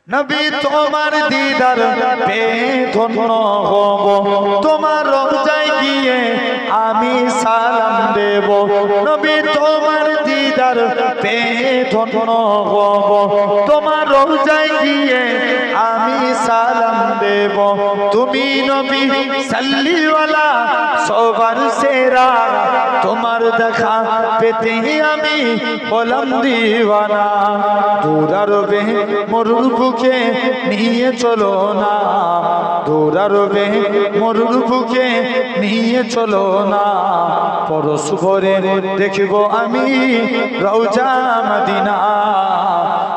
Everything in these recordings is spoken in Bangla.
নবী তোমার দিদার পেয়ে ধন্য হব, তোমার রওজায় গিয়ে আমি সালাম দেব। নবী তোমার দিদার পেয়ে ধন্য হব, তোমার রওজায় গিয়ে আমি সালাম দেব। তুমি নবী সাল্লিওয়ালা সবার সেরা, তোমার দেখা পেতে আমি হলাম দিওয়ানা। দূরারবে মরুর বুকে নিয়ে চলো না, দূরারবে মরুর বুকে নিয়ে চলো না। পরশ ভরে দেখব আমি রওজা মদিনা,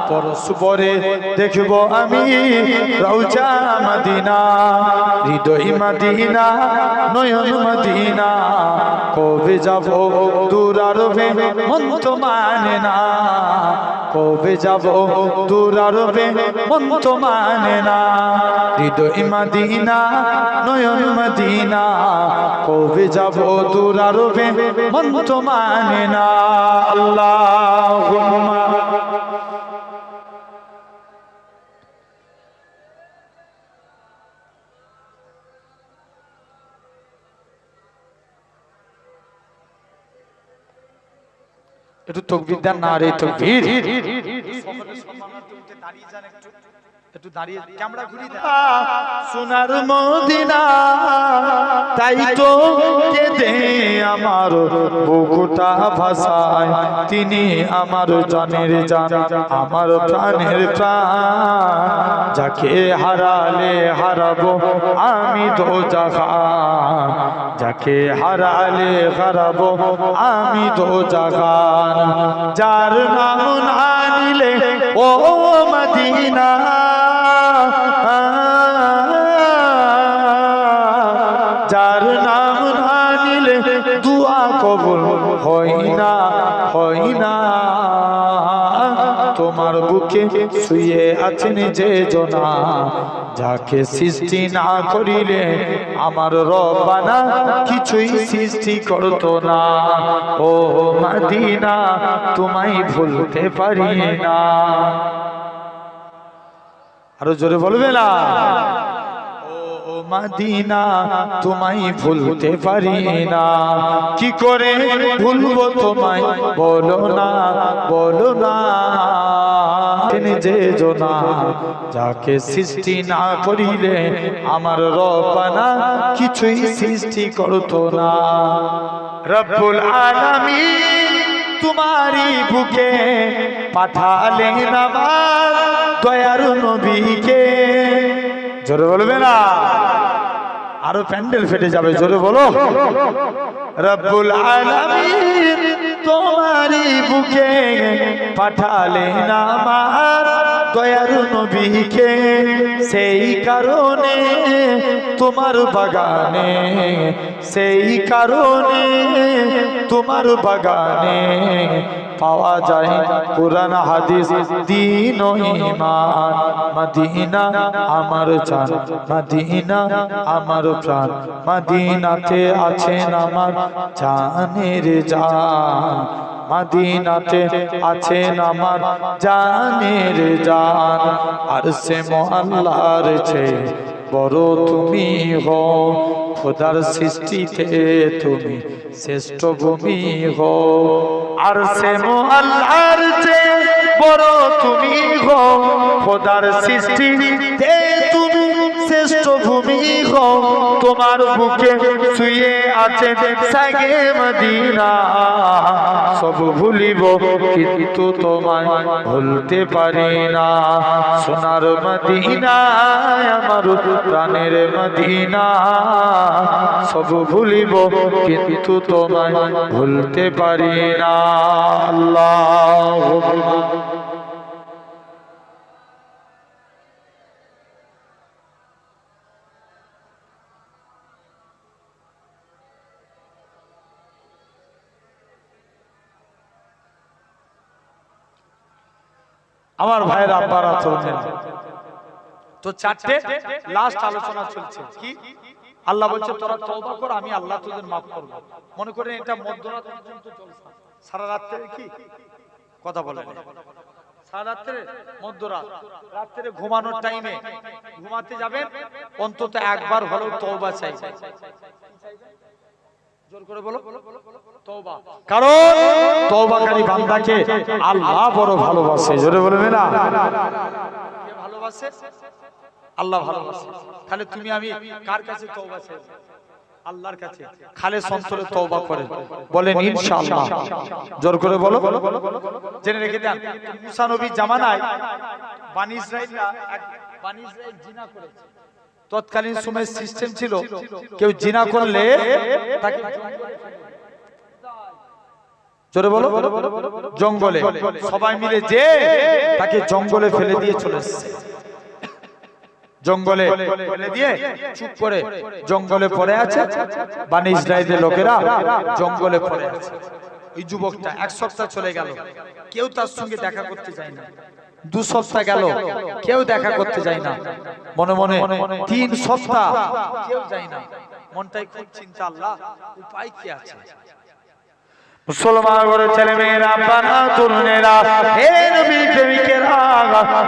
পরশ ভরে দেখব আমি রওজা মদিনা। হৃদয় মদিনা নয়ন মদিনা, কবে যাব দূরারবে মন তো মানে না, কবে যাব দূরারবে মন তো মানে না। হৃদয় মদিনা নয়ন মদিনা, কবে যাব দূরারবে মন তো মানে না। আল্লাহুম্মা একটু তাকবীর দেন না রে, তাকবীর। একটু দাঁড়িয়ে ক্যামেরা ঘুরিয়ে দেন। সোনার মদিনা তাই তো কেঁদে আমার বুকটা ভাসায়, তিনি আমার জানের জান, আমার প্রাণের প্রাণ। যাকে হারালে হারাবো আমি দোজাহান, যাকে হারালে হারাবো আমি দোজাহান। যার নাম না নিলে ও মদিনা, যার নাম না নিলে দুয়া কবুল হয় না, হয় না। তোমার বুকে শুয়ে আছেন যে জনা, যাকে সৃষ্টি না করিলে আমার রব্বানা কিছুই সৃষ্টি করতো না। ও মদিনা তোমায় ভুলতে পারি না। আরো জোরে বলবে না? ও মদিনা তোমায় ভুলতে পারি না, কি করে ভুলবো তোমায় বলো না, বলো না। যে জনা যাকে সৃষ্টি না করিলে আমার রব্বানা কিছুই সৃষ্টি করতো না। রব্বুল আলামিন তোমারই বুকে পাঠালেন আমার দয়ার নবীকে। জোরে বলবে না? আরো প্যান্ডেল ফেটে যাবে, জোরে বলো। রব্বুল আলামিন তোমারই বুকে পাঠালেন আমার দয়ার নবীকে। সেই কারণে তোমার বাগানে, সেই কারণে তোমার বাগানে পাওয়া যায় কুরআন হাদিস দ্বীন ও ঈমান। মদিনা আমার জান, মদিনা আমার প্রাণ, মদিনাতে আছেন আমার জানের জান, মদিনাতে আছেন আমার জানের জান। আরশে মুআল্লার চেয়ে বড় তুমি হো, খোদার সৃষ্টিতে তুমি শ্রেষ্ঠ ভূমি হো। আরশে মুআল্লার চেয়ে বড় তুমি হো, খোদার সৃষ্টিতে তুমি শ্রেষ্ঠ ভূমি হো। তোমার বুকে শুয়ে আছে সাগে মদিনা, সব ভুলিব কিন্তু তোমায় ভুলতে পারি না। সোনার মদিনা আমার প্রাণের মদিনা, সব ভুলিব কিন্তু তোমায় ভুলতে পারি না। আল্লাহুম্মা আমার ভাইয়ের আব্বারা চলছেন তো চারটে লাস্ট আলোচনা চলছে কি আল্লাহ বলছে তোরা তওবা কর, আমি আল্লাহ তোদের মাফ করব। মনে করেন এটা মধ্যরাত পর্যন্ত জলসা, সারা রাত কি কথা বলে রাত্রে মধ্যরাত রাত্রে ঘুমানোর টাইমে ঘুমাতে যাবেন অন্তত একবার হলেও তওবা চাইবেন। জোর করে বলো তওবা, কারণ তওবাকারী বান্দাকে আল্লাহ বড় ভালোবাসে। জোরে বলবে না? কে ভালোবাসে? আল্লাহ ভালোবাসে। তাহলে তুমি আমি কার কাছে তওবা চাই? আল্লাহর কাছে। খালে সন্তরে তওবা করে বলেন ইনশাআল্লাহ। জোর করে বলো। জেনে রেখে দেন, মুসা নবীর জামানায় বনি ইসরাইলরা জিনা করেছে। তৎকালীন সময়ের সিস্টেম ছিল কেউ জিনা করলে তাকে জোরে বলো জঙ্গলে, সবাই মিলে যে তাকে জঙ্গলে ফেলে দিয়ে চলে এসেছে। জঙ্গলে ফেলে দিয়ে চুপ করে জঙ্গলে পড়ে আছে। বনি ইসরাইলের লোকেরা জঙ্গলে পড়ে আছে। ওই যুবকটা এক সপ্তাহ চলে গেল, কেউ তার সঙ্গে দেখা করতে যায় না। 2 সপ্তাহ গেল, কেউ দেখা করতে যায় না। মনে মনে 3 সপ্তাহ কেউ যায় না। মনটাই খুব চিন্তা, আল্লাহ উপায় কি আছে? মুসলমান ঘরের ছেলে মেয়েরা, বানা তরুণেরা, হে নবী প্রেমিকেরা,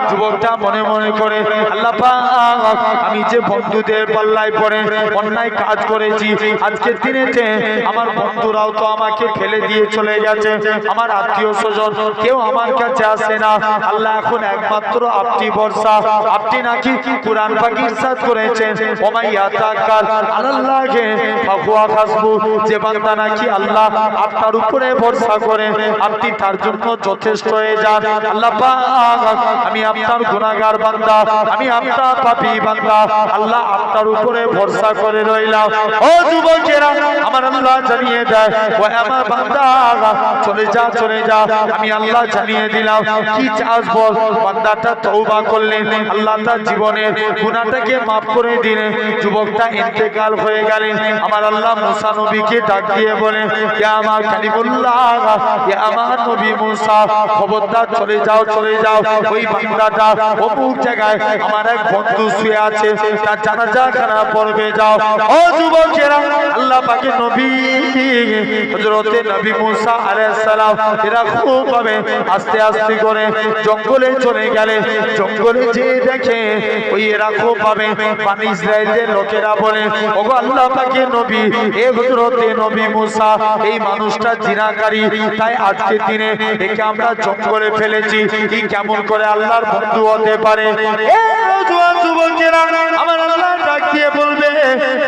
যুবকটা মনে মনে করে আল্লাহ পাক, আমি যে বন্ধুদের পাল্লায় পড়ে অন্যায় কাজ করেছি, আজকের দিনেতে আমার বন্ধুরাও তো আমাকে ফেলে দিয়ে চলে গেছে, আমার আত্মীয় স্বজন কেউ আমার কাছে আসে না। আল্লাহ এখন একমাত্র আপনি ভরসা। আপনি নাকি কুরআন পাক ইরশাদ করেছেন, ওমাই ইয়াতাকাল আলাল্লাহি ফাহুয়া হাসবু, যে বান্দা নাকি আল্লাহ আপনার উপরে ভরসা করে আপনি তার জন্য যথেষ্ট হয়ে যান। আল্লাহ পাক, আমি আপনার গুনাহগার বান্দা, আমি আপনার পাপী বান্দা, আল্লাহ আপনার উপরে ভরসা করে রইলাম। ও যুবকেরা, আমার আল্লাহ জানিয়ে দেয়, ও আমার বান্দা চলে যা চলে যা, আমি আল্লাহ জানিয়ে দিলাম কি চাস বল। বান্দাটা তওবা করলেন, আল্লাহ তার জীবনের গুনাহটাকে maaf করে দিলেন। যুবকটা ইন্তেকাল হয়ে গেলেন। আমার আল্লাহ মুসা নবীকে ডাক দিয়ে বলেন, ইয়া আমার কালিমুল্লাহ, ইয়া আমার নবী মুসা, খবরদার চলে যাও চলে যাও, ওই বান্দাটা অমুক জায়গায় আমার এক বন্ধু শুয়ে আছে, তার জানাজা খানা পড়বে যাও। ও যুবকেরা, আল্লাহ পাকের নবী হযরতে নবী মুসা আলাইহিস সালাম এরা খুব ভাবে আস্তে আস্তে করে জঙ্গলে চলে গেলে, জঙ্গলে যে দেখে ওই এরা খুব ভাবে বনি ইসরাইলের লোকেরা বলে, ওগো আল্লাহ পাকের নবী, এ হযরতে নবী মুসা এই মানুষটা জিনাকারী, তাই আজকের দিনে একে আমরা জঙ্গলে ফেলেছি, কি কেমন করে আল্লাহর বন্ধু হতে পারে? এ জওয়ান যুবকেরা, আমার আল্লাহ ডাক দিয়ে বলবে,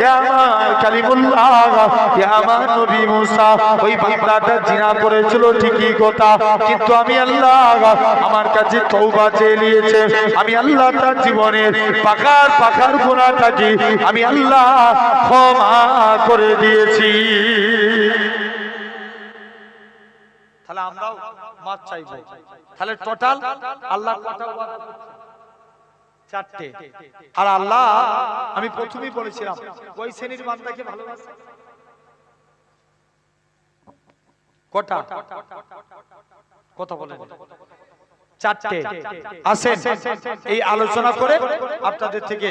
ইয়া আমার কালিমুল্লাহ, ইয়া আমার নবী মুসা, ওই বান্দাটা জিনা করেছিল ঠিকই কথা, কিন্তু আমি আল্লাহ আমার কাছে তওবা চেয়ে নিয়েছে। আমি আল্লাহ তার জীবনের পাকার গুনাহটাকে আমি আল্লাহ ক্ষমা করে দিয়েছি। তাহলে আমরাও মাফ চাইবো। তাহলে টোটাল আল্লাহ কটা ওয়াদা করছে? 4টে। আর আল্লাহ, আমি প্রথমেই বলেছিলাম, ওই শ্রেণীর বান্দাকে ভালোবাসে কটা? কথা বলেন। 4টে। আসেন এই আলোচনা করে আপনাদের থেকে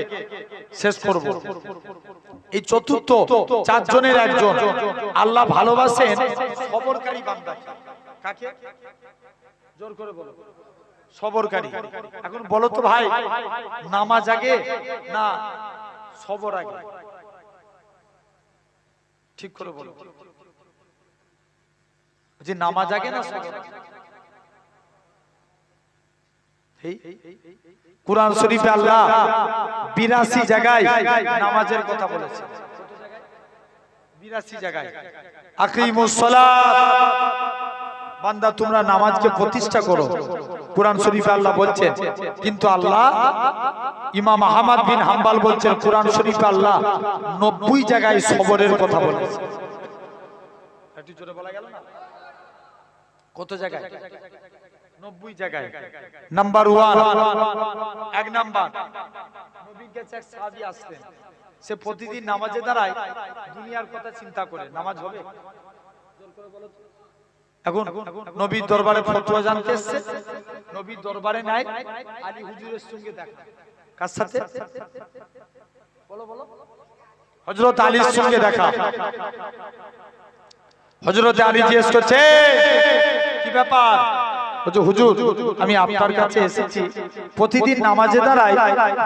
শেষ করব। এই চতুর্থ 4 জনের একজন আল্লাহ ভালোবাসেন সবরকারী বান্দাকে। কাকে? জোর করে বলো। সবরকারী। এখন বলো তো ভাই, নামাজ আগে না সবর আগে? ঠিক করে বলো, যে নামাজ আগে না সবর আগে? কুরআন শরীফে আল্লাহ 82 জায়গায় নামাজের কথা বলেছে। 82 জায়গায়। আকিমুস সালাত, বান্দা তোমরা নামাজকে প্রতিষ্ঠা করো, কুরআন শরীফে আল্লাহ বলছেন। কিন্তু আল্লাহ, ইমাম আহমদ বিন হাম্বল বলছেন, কুরআন শরীফে আল্লাহ 90 জায়গায় সবরের কথা বলেছে। একটু জোরে বলা গেল না? কত জায়গায়? 90 জায়গায়। নাম্বার 1, 1 নাম্বার, নবীর কাছে এক সাহাবী আসলেন, সে প্রতিদিন নামাজে দাঁড়ায়, দুনিয়ার কথা চিন্তা করে। নামাজ হবে? এখন নবীর দরবারে ফতোয়া জানতে এসেছে, নবীর দরবারে নাই, আলী হুজুরের সঙ্গে দেখা। কার সাথে? বলো বলো। হযরত আলীর সঙ্গে দেখা। হযরত আলী জিজ্ঞেস করছে, কি ব্যাপার? বলছে হুজুর আমি আপনার কাছে এসেছি, প্রতিদিন নামাজে দাঁড়াই,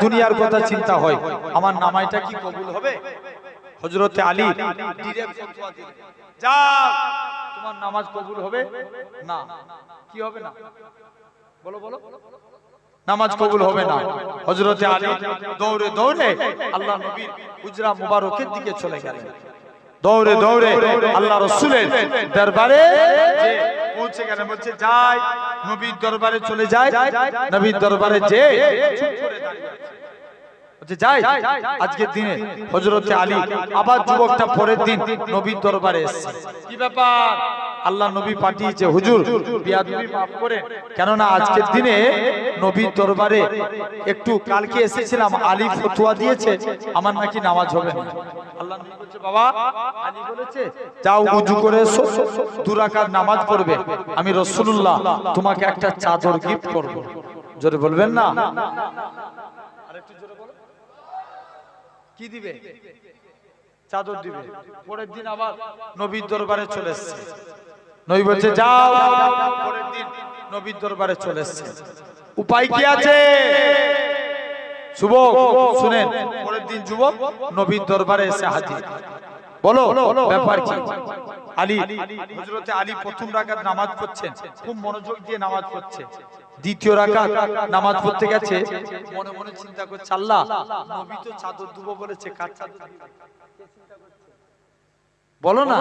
দুনিয়ার কথা চিন্তা হয়, আমার নামাজটা কি কবুল হবে? হযরতে আলী ডিরেক্ট ফতোয়া দিলেন, যাও, তোমার নামাজ কবুল হবে না। কি হবে না? বলো বলো। নামাজ কবুল হবে না। হযরতে আলী দৌড়ে দৌড়ে আল্লাহ নবীর হুজরা মুবারকের দিকে চলে গেলেন। দৌড়ে দৌড়ে আল্লাহ রাসূলের দরবারে যে পৌঁছে গেলেন। বলছে যাই, নবীর দরবারে চলে যায়। নবীর দরবারে যে চুপ করে দাঁড়িয়ে আছে। বলছে যাই, আজকের দিনে হযরতে আলী আবার যুবকটা পরের দিন নবীর দরবারে এসেছে। কি ব্যাপার? আল্লাহ নবী পাঠিয়েছে, হুজুর বিয়াদবি মাফ করে, কেননা আজকের দিনে নবীর দরবারে একটু কালকে এসেছিলাম, আলী ফতোয়া দিয়েছে আমার নাকি নামাজ হবে না। আল্লাহ নবী বলছে বাবা, আলী বলেছে যাও ওযু করে এসো, 2 রাকাত নামাজ পড়বে, আমি রাসূলুল্লাহ তোমাকে একটা চাদর গিফট করব। জোরে বলবেন না? আরেকটু জোরে বলো। কি দিবে? চাদর দিবে। পরের দিন আবার নবীর দরবারে চলে এসেছে। নবী বলছে যাও, পরের দিন নবীর দরবারে চলে এসেছে। উপায় কি আছে? যুবক শুনেন, পরের দিন যুবক নবীর দরবারে এসে হাজির। বলো ব্যাপার কি? আলী, হযরতে আলী প্রথম রাকাত নামাজ পড়ছেন, খুব মনোযোগ দিয়ে নামাজ পড়ছে। দ্বিতীয় রাকাত নামাজ পড়তে গেছে, মনে মনে চিন্তা করছে আল্লাহ নবী তো চাদর দেব বলেছে, কার চাদর? বলো না।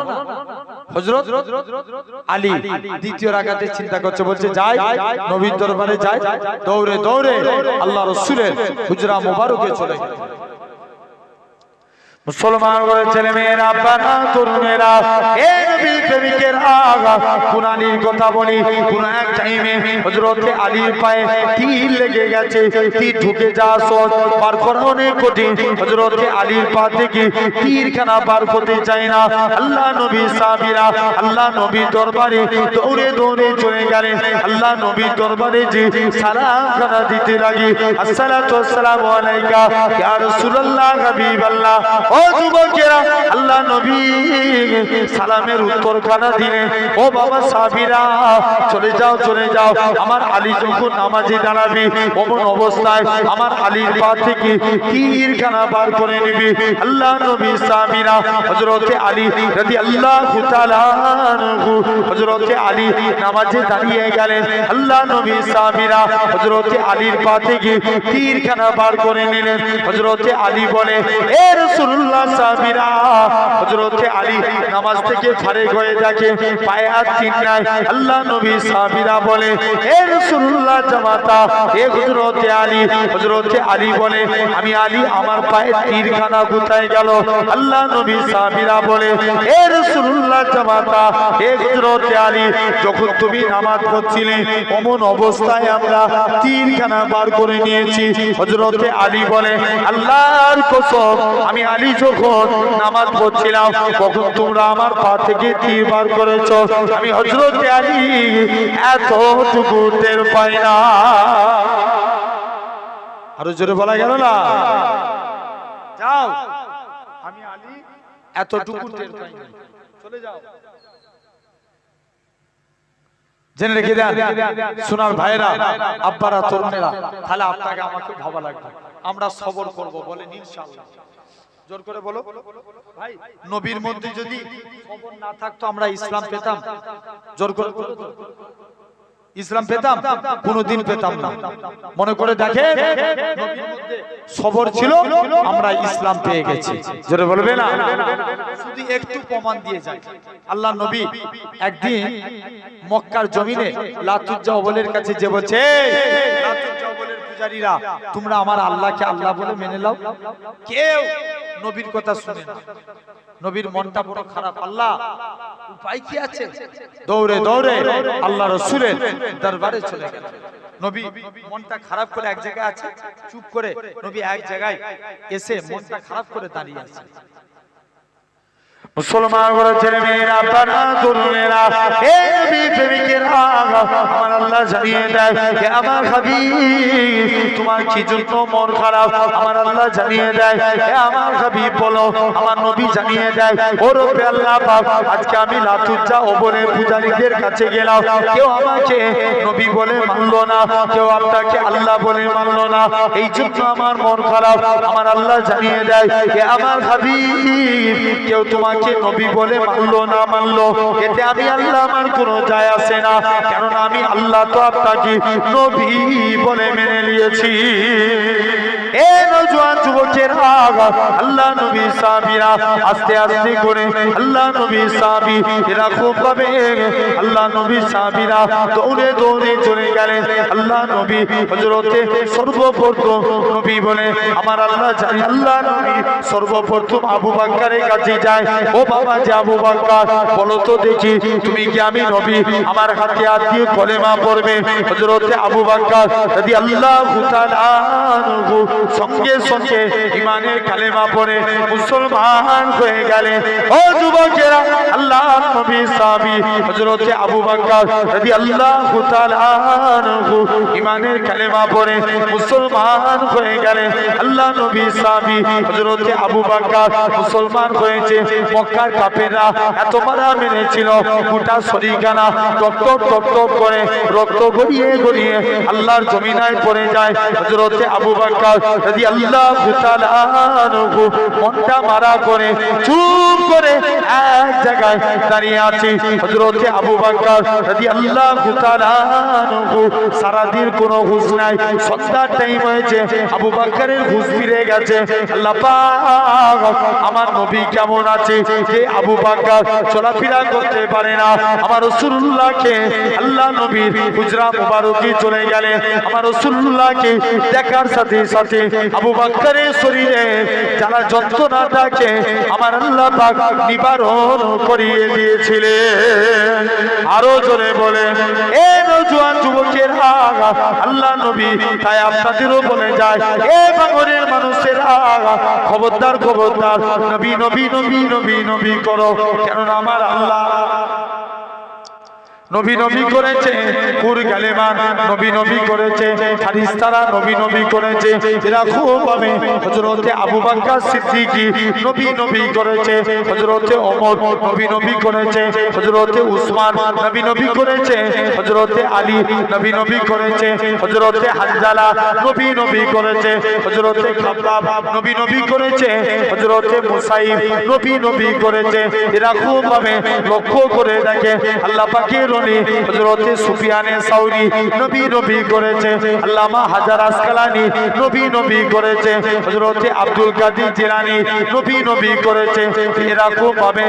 হযরত আলী দ্বিতীয় রাকাতে চিন্তা করছে, বলছে যাই, নবীর দরবারে যাই। দৌড়ে দৌড়ে আল্লাহ রাসূলের হুজরা মুবারকে চলে গেল। মুসলমান করে ছেলে মেয়েরা, বাবা তরুণেরা, হে নবী প্রেমিকের আগা, কুরআনের কথা বলি। কোন এক টাইমে হযরতে আলীর পায়ে তীর লেগে গেছে, তীর ঢুকে যাওয়া সহজ, পার করা অনেক কঠিন। হযরতে আলীর পা থেকে তীরখানা পার করতে চায় না। আল্লাহ নবী সাহাবীরা আল্লাহ নবীর দরবারে দৌড়ে দৌড়ে চলে গেলেন। আল্লাহ নবীর দরবারে যে সালামখানা দিতে লাগি, আসসালাতু ওয়াসসালামু আলাইকা ইয়া রাসূলুল্লাহ হাবিবাল্লাহ। ও যুবকেরা, আল্লাহ নবী সালামের উত্তর খানা দিলেন। ও বাবা সাহাবীরা, চলে যাও চলে যাও, আমার আলী যখন নামাজে দাঁড়াবে অমন অবস্থায় আমার আলীর পা থেকে তীরখানা বার করে নিবি। আল্লাহ নবী সাহাবীরা হযরতে আলী রাদিয়াল্লাহু তাআলা আনহু, হযরতে আলী নামাজে দাঁড়িয়ে গেলেন। আল্লাহ নবী সাহাবীরা হযরতে আলীর পা থেকে তীরখানা বার করে নিলেন। হযরতে আলী বলে, এ রাসূলুল্লাহ, সাহাবীরা হযরতে আলী নামাজ থেকে ফারেক হয়ে দেখে পায়ে আর তীর নাই। আল্লাহ নবী সাহাবীরা বলে, হে রাসূলুল্লাহ জামাতা, হে হযরতে আলী। হযরতে আলী বলে, আমি আলী, আমার পায়ে তীরখানা কোথায় গেল? আল্লাহ নবী সাহাবীরা বলে, হে রাসূলুল্লাহ জামাতা, হে হযরতে আলী, যখন তুমি নামাজ পড়ছিলে অমন অবস্থায় আমরা তীরখানা বার করে নিয়েছি। হযরতে আলী বলে, আল্লাহর কসম, আমি আলী যখন নামাজ পড়ছিলাম তখন তোমরা আমার পা থেকে তীর বার করেছো, আমি হযরতে আলী এতটুকু টের পাই না। আরো জোরে বলা গেল না? যাও, আমি আলী এতটুকু টের পাই না, চলে যাও। জেনে রেখে দেন সোনার ভাইরা, আব্বারা, তরুণেরা, তাহলে আপনাকে আমাকে ভাবা লাগবে, আমরা সবর করব, বলেন ইনশাআল্লাহ। জোর করে বলো ভাই, নবীর মধ্যে যদি সবর না থাকতো আমরা ইসলাম পেতাম? জোর করে বলো, ইসলাম পেতাম? কোনদিন পেতাম না। মনে করে দেখেন, নবীর মধ্যে সবর ছিল, আমরা ইসলাম পেয়ে গেছি। জোরে বলবে না? শুধু একটু প্রমাণ দিয়ে যায়। আল্লাহ নবী একদিন মক্কার জমিনে লাতুজ্জা ওবলের কাছে যে বলছে, লাতুজ্জা ওবলের পূজারীরা, তোমরা আমার আল্লাহকে আল্লাহ বলে মেনে নাও। কেউ নবীর কথা শুনে না। নবীর মনটা বড় খারাপ। আল্লাহ, উপায় কি আছে? দৌড়ে দৌড়ে আল্লাহ রাসূলের দরবারে চলে গেল। নবী মনটা খারাপ করে এক জায়গায় আছে, চুপ করে নবী এক জায়গায় এসে মনটা খারাপ করে দাঁড়িয়ে আছে। মুসলমান ঘরের ছেলে মেয়েরা, বাবা তরুণেরা, হে নবী প্রেমিকেরা, আমার আল্লাহ জানিয়ে দেয়, হে আমার হাবিব তোমার কি জন্য মন খারাপ? আমার আল্লাহ জানিয়ে দেয়, হে আমার হাবিব বলো। আমার নবী জানিয়ে দেয়, ও রব্বে আল্লাহ পাক, আজকে আমি লাতুজ্জা ওপরে পূজারীদের কাছে গেলাম, কেউ আমাকে নবী বলে মানলো না, কেউ আপনাকে আল্লাহ বলে মানলো না, এই জন্য আমার মন খারাপ। আমার আল্লাহ জানিয়ে দেয়, হে আমার হাবিব কেউ তোমাকে নবী বলে মানলো না মানলো, এতে আমি আল্লাহ আমার কোনো যায় আসে না, কারণ আমি আল্লাহ তো আপনাকে নবী বলে মেনে নিয়েছি। এ নওজোয়ান যুবকেরা, আল্লাহ নবী সাহাবীরা আস্তে আস্তে করে আল্লাহ নবী সাহাবী এরা খুব পাবে, আল্লাহ নবী সাহাবীরা দৌড়ে দৌড়ে চলে গেলেন। আল্লাহ নবী হযরতে সর্বপ্রথম নবী বলে আমার আল্লাহ জানি, আল্লাহ নবী সর্বপ্রথম আবু বকরের কাছে যায়। ও বাবা যে আবু বকর, বলো তো দেখি তুমি কি আমি নবী? আমার হাতে হাত দিয়ে কলেমা পড়বে। হযরতে আবু বকর রাদিয়াল্লাহু তাআলা আনহু সঙ্গে সঙ্গে ঈমানের কালেমা পড়ে মুসলমান হয়ে গেলেন। ও যুবকেরা, আল্লাহ নবী সাহাবী হযরতে আবু বকর রাদিয়াল্লাহু তাআলা আনহু ঈমানের কালেমা পড়ে মুসলমান হয়ে গেলেন। আল্লাহ নবী সাহাবী হযরতে আবু বকর মুসলমান হয়েছে। মক্কার কাফেররা এত মারা মেরেছিল, গোটা শরীরখানা টপ টপ টপ টপ করে রক্ত গড়িয়ে গড়িয়ে আল্লাহর জমিনায় পড়ে যায়। হযরতে আবু বকর রাদিয়াল্লাহু তাআলা আনহু মনটা মারা করে চুপ করে এক জায়গায় দাঁড়িয়ে আছে। হযরতে আবু বকর রাদিয়াল্লাহু তাআলা আনহু সারাদিন কোনো হুঁশ নাই, সন্ধ্যার টাইম হয়েছে, আবু বকরের হুঁশ ফিরে গেছে। আল্লাহ পাক আমার নবী কেমন আছে যে আবু বকর চলাফেরা করতে পারে না? আমার রাসূলুল্লাহকে আল্লাহ নবীর হুজরা মুবারকে চলে গেলেন। আমার রাসূলুল্লাহকে দেখার সাথে সাথে আবু বকরের শরীরে যারা যন্ত্রণা থাকে আমার আল্লাহ পাক নিবারণ করিয়ে দিয়েছিলেন। আরো জোরে বলে, এ নওজোয়ান যুবকেরা, আল্লাহ নবী তাই আপনাদেরও বলে যায়, এ বাংলার মানুষেরা খবরদার খবরদার নবী নবী নবী নবী নবী করো, কেননা আমার আল্লাহ নবী নবী করেছে, পুর গালেমান নবী নবী করেছে, ফারিস্তারা নবী নবী করেছে, এরা খুব হবে। হযরতে আবু বকর সিদ্দিকী নবী নবী করেছে, হযরতে ওমর নবী নবী করেছে, হযরতে উসমান নবী নবী করেছে, হযরতে আলী নবী নবী করেছে, হযরতে হানজালা নবী নবী করেছে, হযরতে খাব্বাব নবী নবী করেছে, হযরতে মুসাইব নবী নবী করেছে। এরা খুব হবে, লক্ষ্য করে দেখে আল্লাহ পাকের হযরতে সুফিয়ানে সাউরি নবী নবী করেছে, আল্লামা হাজার আসকালানি নবী নবী করেছে, হযরতে আব্দুল কাদের জিলানী নবী নবী করেছে। এরকম ভাবে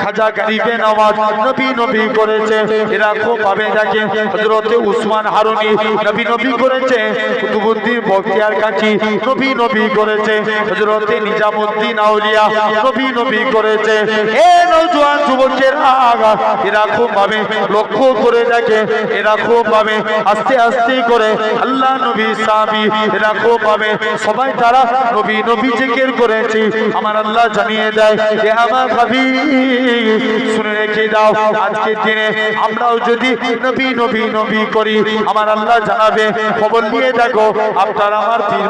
খাজা গরিবে নওয়াজ নবী নবী করেছে। এরকম ভাবে যাকে হযরতে উসমান হারুনি নবী নবী করেছে, কুতুবউদ্দিন বখতিয়ার কাঁচি নবী নবী করেছে, হযরতে নিজামউদ্দিন আউলিয়া নবী নবী করেছে। এ নওজোয়ান যুবকেরা, এরকম ভাবে লক্ষ্য করে দেখে এরকম ভাবে আস্তে আস্তে করে আল্লাহ নবী সাহাবী এরকম ভাবে সবাই তারা নবী নবী জিকির করেছে। আমার আল্লাহ জানিয়ে দেয় যে আমার হাবিব শুনে রেখে দাও, আজকের দিনে আমরাও যদি নবী নবী নবী করি, আমার আল্লাহ জানাবে খবর নিয়ে দেখো আপনার আমার পীর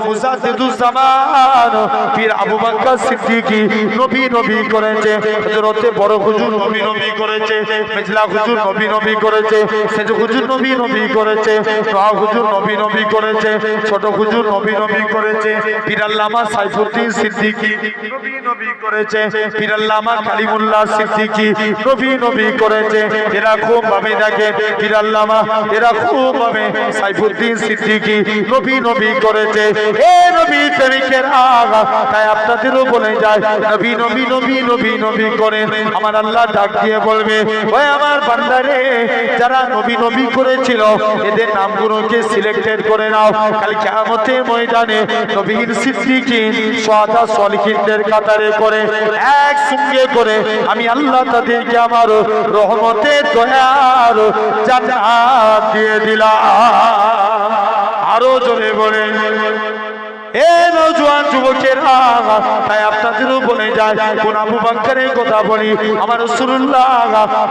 মুজাদ্দিদুজ্জামান পীর আবু বকর সিদ্দিকী নবী নবী করেছে, হযরতে বড় হুজুর নবী নবী করেছে, মেজলা হুজুর নবী নবী করেছে, সেজ হুজুর নবী নবী করেছে, নোয়া হুজুর নবী নবী করেছে, ছোট হুজুর নবী নবী করেছে, পীর আল্লামা সাইফুদ্দিন সিদ্দিকী নবী নবী করেছে, পীর আল্লামা কালিমুল্লাহ সিদ্দিকী নবী নবী করেছে। এরা খুব ভাবে দেখে পীর আল্লামা, এরা খুব ভাবে সাইফুদ্দিন সিদ্দিকী নবী নবী করেছে। এ নবী প্রেমিকেরা, তাই আপনাদেরও বলে যায় নবী নবী নবী নবী নবী করে আমার আল্লাহ ডাক দিয়ে বলবে, ওই আমার বান্দারে যারা নবী নবী করেছিল এদের নামগুলোকে সিলেক্টেড করে নাও, কাল কিয়ামতের ময়দানে নবীর সিদ্দিকিন শুহাদা সালিহিনদের কাতারে করে এক সঙ্গে করে আমি আল্লাহ তাদেরকে আমার রহমতের দয়ার জান্নাত দিয়ে দিলাম। আরো জোরে বলে, এ নওজোয়ান যুবকেরা, তাই আপনাদেরও বলে যায় কোন আবু বকরের কথা বলি। আমার রাসূলুল্লাহ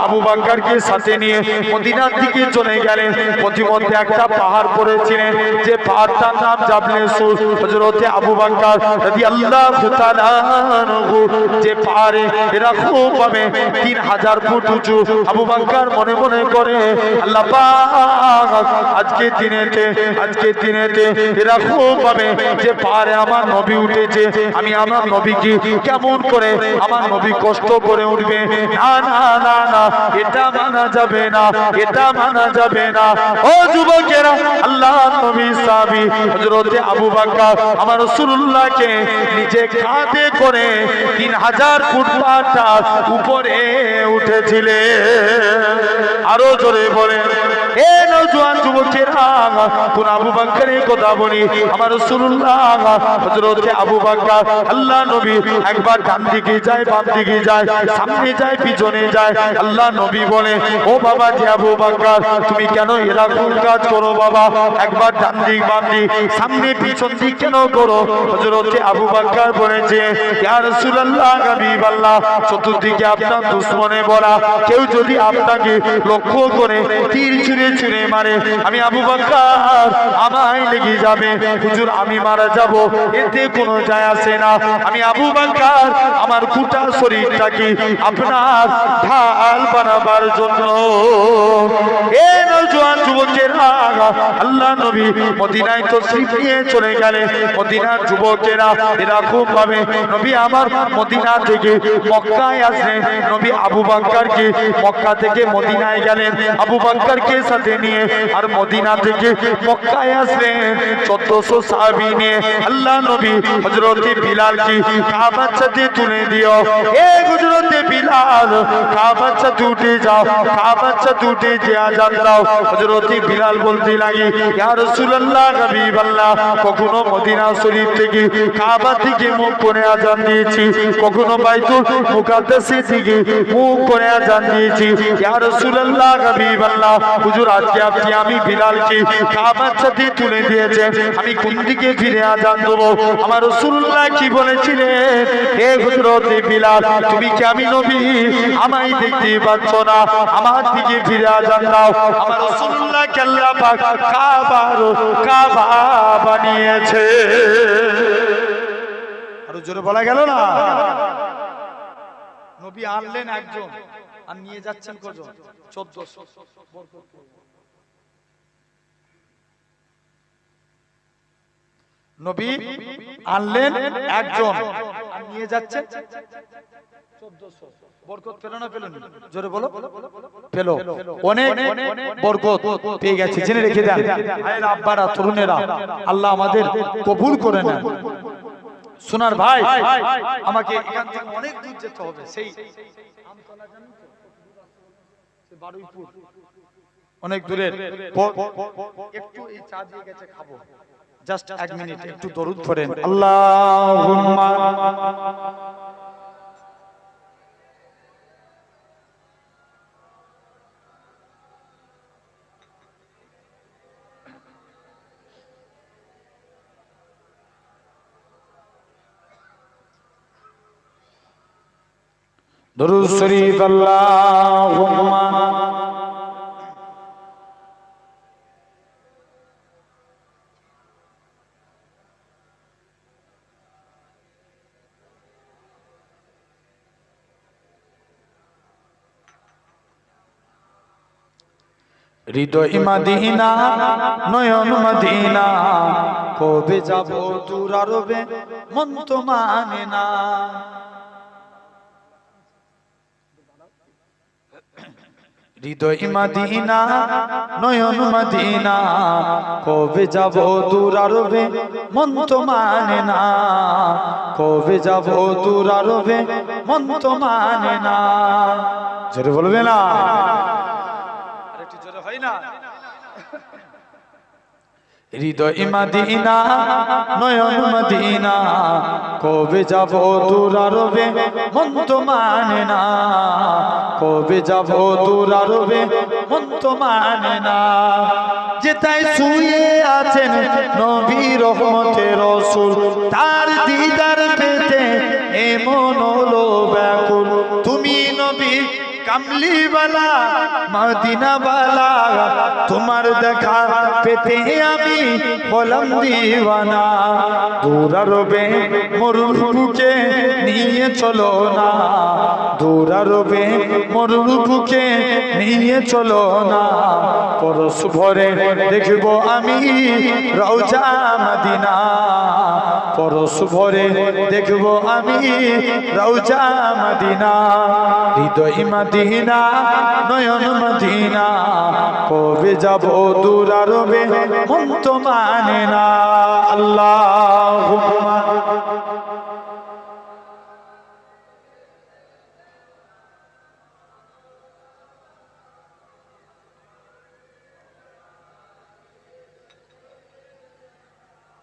আবু বকরকে সাথে নিয়ে মদিনার দিকে চলে গেলেন। পথিমধ্যে একটা পাহাড় পড়েছিলেন, যে পাহাড়টার নাম জাবলে সুর। হযরত আবু বকর রাদিয়াল্লাহু তাআলা আনহু যে পাহাড়ে এরকম ভাবে 3000 ফুট উঁচু, আবু বকর মনে মনে করে আল্লাহ পাক আজকে দিনেতে এরকম ভাবে যে পাহাড়ে আমার নবী উঠেছে, আমি আমার নবীকে কেমন করে আমার নবী কষ্ট করে উঠবে? না না না না, এটা মানা যাবে না, এটা মানা যাবে না। ও যুবকেরা, আল্লাহ নবী সাহাবী হযরত আবু বকর আমার রাসূলুল্লাহকে নিজে কাঁধে করে 3000 ফুট পাহাড়টার উপরে উঠেছিলেন। আরো জোরে বলেন, এ নওজোয়ান যুবকেরা, কোন আবু বকরের কথা বলি। আমার রাসূলুল্লাহ হযরত আবু বকর আল্লাহ নবী একবার ডান দিকে যায়, বাম দিকে যায়, সামনে যায়, পিছনে যায়। আল্লাহ নবী বলে, ও বাবা যে আবু বকর, তুমি কেন এরকম কাজ করো বাবা? একবার ডান দিক বাম দিক সামনে পিছন দিক কেন করো? হযরত আবু বকর বলেছে, ইয়া রাসূলুল্লাহ হাবিবাল্লাহ, চতুর্দিকে আপনার দুশমনে ভরা, কেউ যদি আপনাকে লক্ষ্য করে তীর ছুঁড়ে মারে, আমি আবু বকর আমায় লেগে যাবে। হুজুর আমি মারা যাব, এতে কোনো যায় আসে না। আমি আবু বকর আমার গোটা শরীরটাকে আপনার ঢাল বানাবার জন্য। এ নওজোয়ান যুবকেরা, আল্লাহ নবী মদিনায় তশরিফ নিয়ে চলে গেলেন। মদিনার যুবকেরা এরকম ভাবে নবী আমার মদিনা থেকে মক্কায় আসলেন। নবী আবু বকরকে মক্কা থেকে মদিনায় গেলেন আবু বকরকে সাথে নিয়ে, আর মদিনা থেকে মক্কায় আসলেন 1400 সাহাবী নিয়ে। আল্লাহ নবী হযরত বিলালকে কাবার সাথে তুলে দিও। এ হযরত বিলাল, কাবার সাথে উঠে যাও, কাবার সাথে উঠে যে আযান দাও। হযরত বিলাল বলতে লাগে, ইয়া রাসূলুল্লাহ হাবিবাল্লাহ, কখনো মদিনা শরীফ থেকে কাবা থেকে মুখ করে আযান দিয়েছি, কখনো বাইতুল মুকাদ্দাসের দিকে মুখ করে আযান দিয়েছি। ইয়া রাসূলুল্লাহ হাবিবাল্লাহ, হুজুর আজকে আপনি আমি বিলালকে কাবার সাথে তুলে দিয়েছেন, আমি কোন দিকে ফিরে আযান দেব? আমার রাসূলুল্লাহ কি বলেছিলেন? হে হযরত বিলাল, তুমি কি আমি নবী আমায় দেখতে পাচ্ছ না? আমার দিকে ফিরে আযান দাও। আমার রাসূলুল্লাহ কে আল্লাহ পাক কাবা বানিয়েছে। আরো জোরে বলা গেল না? নবী আনলেন একজন আর নিয়ে যাচ্ছেন কজন? 1400। নবী আনলেন একজন আর নিয়ে যাচ্ছেন 1400। বরকত পেল না পেল না? জোরে বলো। পেল, অনেক বরকত পেয়ে গেছে, জেনে রেখে দেন ভাইরা, আব্বারা, তরুণেরা, আল্লাহ আমাদের কবুল করে নেন। সোনার ভাই, আমাকে এখান থেকে অনেক দূর যেতে হবে, সেই আমতলা জানেন তো, সেই বারুইপুর, অনেক দূরের। একটু এই চা দিয়ে গেছে, খাবো, জাস্ট 1 মিনিট একটু দরুদ পড়েন। আল্লাহুম্মা দরুদ শরীফ। আল্লাহুম্মা হৃদয় মদিনা, নয়ন মদিনা, কবে যাব দূর আরবে, মন তো মানে না। হৃদয় মদিনা, নয়ন মদিনা, কবে যাব দূর আরবে, মন তো মানে না। কবে যাব দূর আরবে, মন তো মানে না। জোরে বলবে না? আরেকটু জোরে হয় না? হৃদয় মদিনা নয়ন মদিনা, কবে যাব দূর আরবে মন তো মানে না, কবে যাব দূর আরবে মন তো মানে না। যেথায় শুয়ে আছেন নবী রহমতের রাসূল, তার দিদার পেতে এমন হলো ব্যাকুল। তুমি নবী কামলিওয়ালা মদিনাওয়ালা, তোমার দেখা পেতে আমি হলাম দিওয়ানা। দূর আরবে মরুর বুকে নিয়ে চলো না, দূর আরবে মরুর বুকে নিয়ে চলো না। পরশ ভরে দেখবো আমি রওজা মদিনা, পরশ ভরে দেখবো আমি রওজা মদিনা। হৃদয় মদিনা নয়ন মদিনা, কবে যাব দূর আরবে মন তো মানে না। আল্লাহুম্মা